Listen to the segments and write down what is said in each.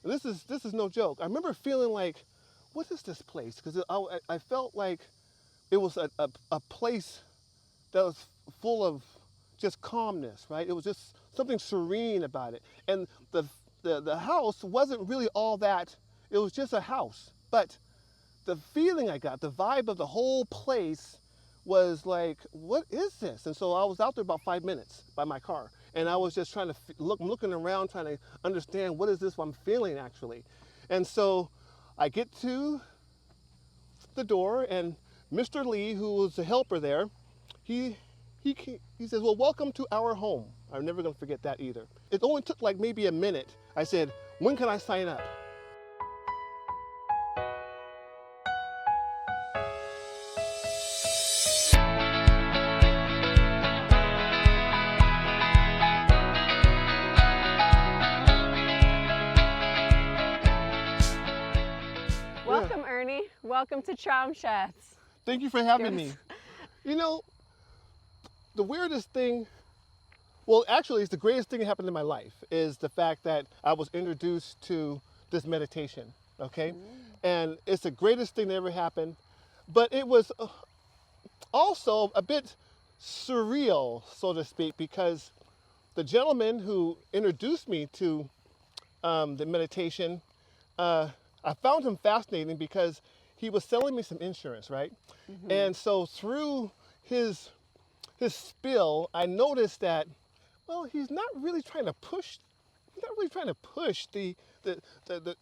this is no joke. I remember feeling like, what is this place? Because I felt like it was a place that was full of just calmness, right? It was just something serene about it. And the house wasn't really all that, it was just a house. But the feeling I got, the vibe of the whole place was like, what is this? And so I was out there about 5 minutes by my car. And I was just trying to looking around, trying to understand what is this I'm feeling actually. And so I get to the door, and Mr. Lee, who was the helper there, he he says, well, welcome to our home. I'm never going to forget that either. It only took like maybe a minute. I said, when can I sign up? Yeah. Welcome, Ernie. Welcome to Cham. Thank you for having me. You know, the weirdest thing, well, actually, it's the greatest thing that happened in my life is the fact that I was introduced to this meditation, okay? And it's the greatest thing that ever happened, but it was also a bit surreal, so to speak, because the gentleman who introduced me to the meditation, I found him fascinating because he was selling me some insurance, right? And so through his spill, I noticed that, well, he's not really trying to push. He's not really trying to push the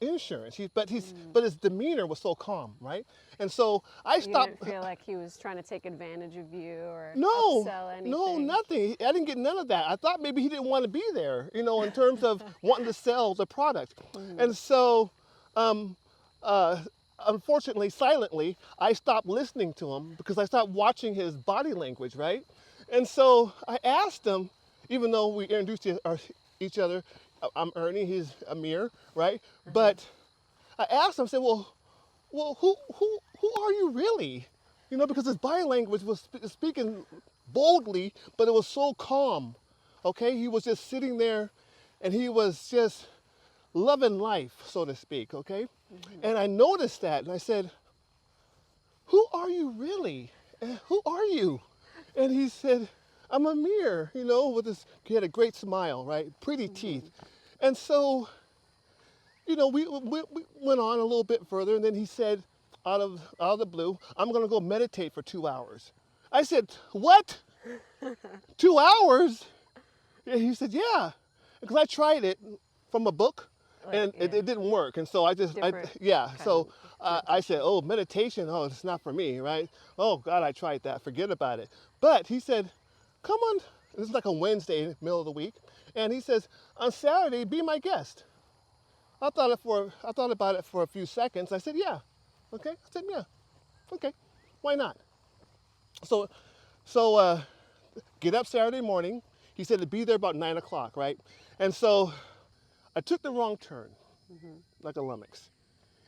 insurance. But his demeanor was so calm, right? And so I You stopped. didn't feel like he was trying to take advantage of you or No, upsell anything? no, nothing. I didn't get none of that. I thought maybe he didn't want to be there, in terms of wanting to sell the product. And so, unfortunately, silently, I stopped listening to him because I stopped watching his body language, right? And so I asked him, even though we introduced each other, I'm Ernie, he's Amir, right? But I asked him, I said, well, who are you really? Because his body language was speaking boldly, but it was so calm. Okay, he was just sitting there, and he was just loving life, so to speak. Okay, and I noticed that, and I said, "Who are you really? Who are you?" And he said, "I'm Amir." He had a great smile, right? Pretty teeth, and so. We went on a little bit further, and then he said, out of the blue, "I'm going to go meditate for 2 hours." I said, "What? 2 hours?" And he said, "Yeah," because I tried it from a book, and it didn't work, and so I said, "Oh, meditation? Oh, it's not for me, right? Oh God, I tried that. Forget about it." But he said, "Come on." This is like a Wednesday, middle of the week, and he says, "On Saturday, be my guest." I thought about it for a few seconds. I said, "Yeah." Okay. I said, "Yeah. Okay. Why not?" So get up Saturday morning. He said to be there about 9 o'clock, right? And so I took the wrong turn, like a lummox.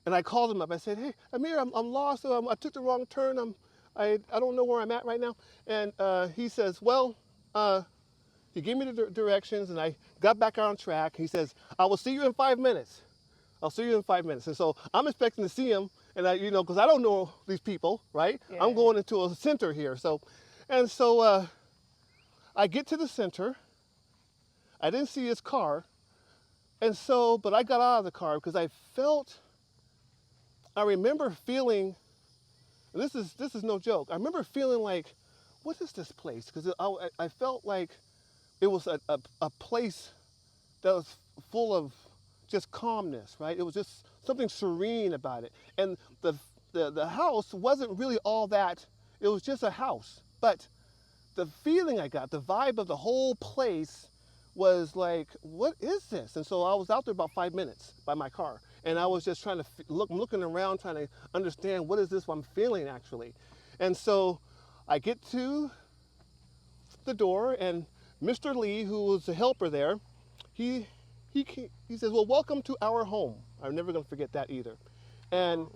And I called him up. I said, "Hey, Amir, I'm lost. I took the wrong turn. I don't know where I'm at right now." And he says, "Well," he gave me the directions, and I got back on track. He says, "I will see you in 5 minutes. I'll see you in 5 minutes." And so I'm expecting to see him, and because I don't know these people, right? Yeah. I'm going into a center here. So I get to the center. I didn't see his car, but I got out of the car because I remember feeling, and this is no joke. I remember feeling like, what is this place? Because I felt like it was a place that was full of just calmness, right? It was just something serene about it. And the house wasn't really all that, it was just a house. But the feeling I got, the vibe of the whole place was like, what is this? And so I was out there about 5 minutes by my car. And I was just trying to looking around, trying to understand what is this I'm feeling actually. And so I get to the door, and Mr. Lee, who was the helper there, he says, well, welcome to our home. I'm never going to forget that either. And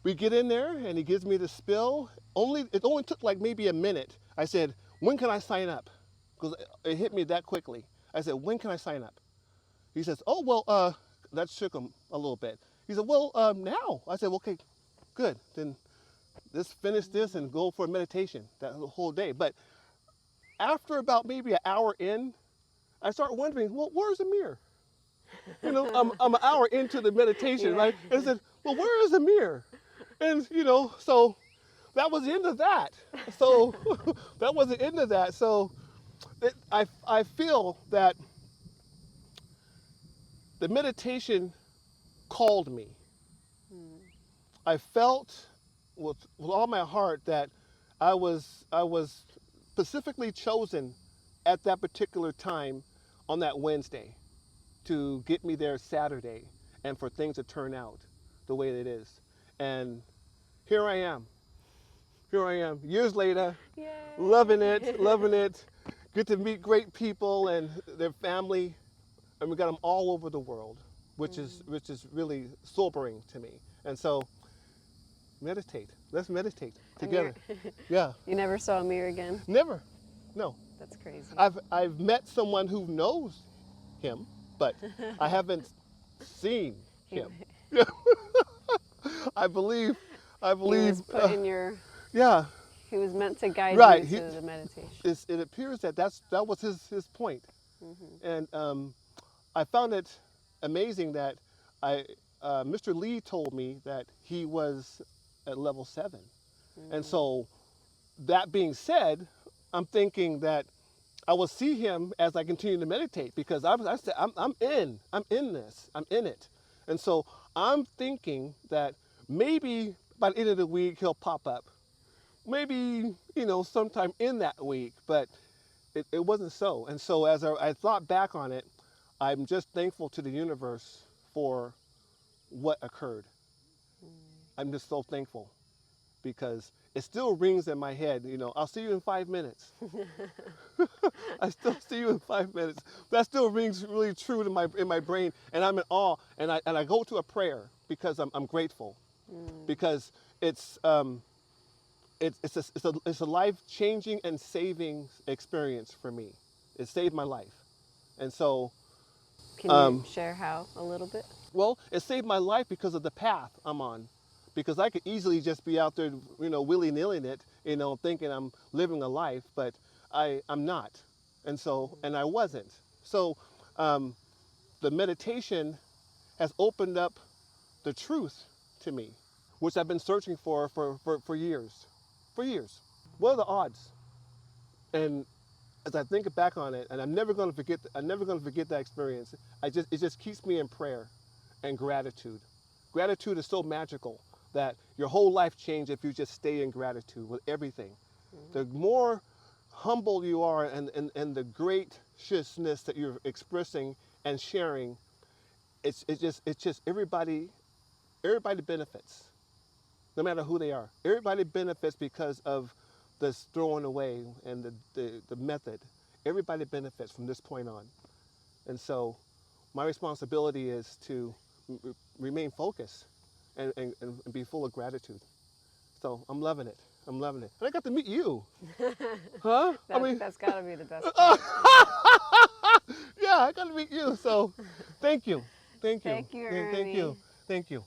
we get in there, and he gives me the spill. It only took like maybe a minute. I said, when can I sign up? Because it hit me that quickly. I said, when can I sign up? He says, oh, well, that shook him a little bit. He said, well, now. I said, well, okay, good. Then let's finish this and go for a meditation that whole day. But after about maybe an hour in, I start wondering, well, where's the mirror? You know, I'm an hour into the meditation, right? And I said, well, where is the mirror? And, you know, so that was the end of that. So that was the end of that. So I feel that the meditation called me. I felt with all my heart that I was specifically chosen at that particular time on that Wednesday to get me there Saturday and for things to turn out the way it is. And here I am. Here I am, years later, Yay. loving it. Get to meet great people and their family, and we got them all over the world, which is really sobering to me. And so, meditate. Let's meditate together. Yeah. You never saw a mirror again? Never. No. That's crazy. I've met someone who knows him, but I haven't seen him. I believe. He was put in your. Yeah. He was meant to guide Right. you to the meditation. It appears that that was his point. And I found it amazing that Mr. Lee told me that he was at level 7. And so that being said, I'm thinking that I will see him as I continue to meditate, because I'm in this, I'm in it. And so I'm thinking that maybe by the end of the week he'll pop up. Maybe, you know, sometime in that week, but it wasn't so. And so as I thought back on it, I'm just thankful to the universe for what occurred. I'm just so thankful, because it still rings in my head, you know, I'll see you in 5 minutes. I still see you in 5 minutes. That still rings really true in my brain, and I'm in awe. And I go to a prayer because I'm grateful, because it's a life-changing and saving experience for me. It saved my life. And so, Can you share how a little bit? well, it saved my life because of the path I'm on. Because I could easily just be out there, you know, willy-nillying it, you know, thinking I'm living a life, but I'm not. And so, and I wasn't. So the meditation has opened up the truth to me, which I've been searching for years. For years. What are the odds? And as I think back on it, and I'm never going to forget that experience. It just keeps me in prayer and gratitude. Gratitude is so magical that your whole life changes if you just stay in gratitude with everything. The more humble you are and the graciousness that you're expressing and sharing, it's just everybody benefits. No matter who they are. Everybody benefits because of this throwing away and the method. Everybody benefits from this point on. And so my responsibility is to remain focused and be full of gratitude. So I'm loving it. I'm loving it. And I got to meet you. Huh? That's got to be the best. Yeah, I got to meet you. So thank you. Thank you. Thank you, Thank Ernie. you. Thank you.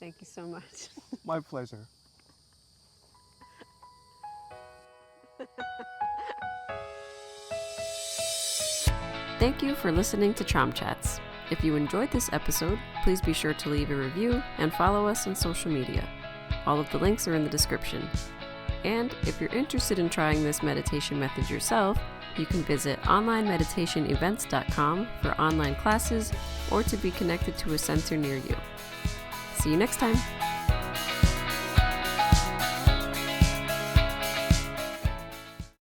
Thank you so much. My pleasure. Thank you for listening to Cham Chats. If you enjoyed this episode, please be sure to leave a review and follow us on social media. All of the links are in the description. And if you're interested in trying this meditation method yourself, you can visit onlinemeditationevents.com for online classes or to be connected to a center near you. See you next time.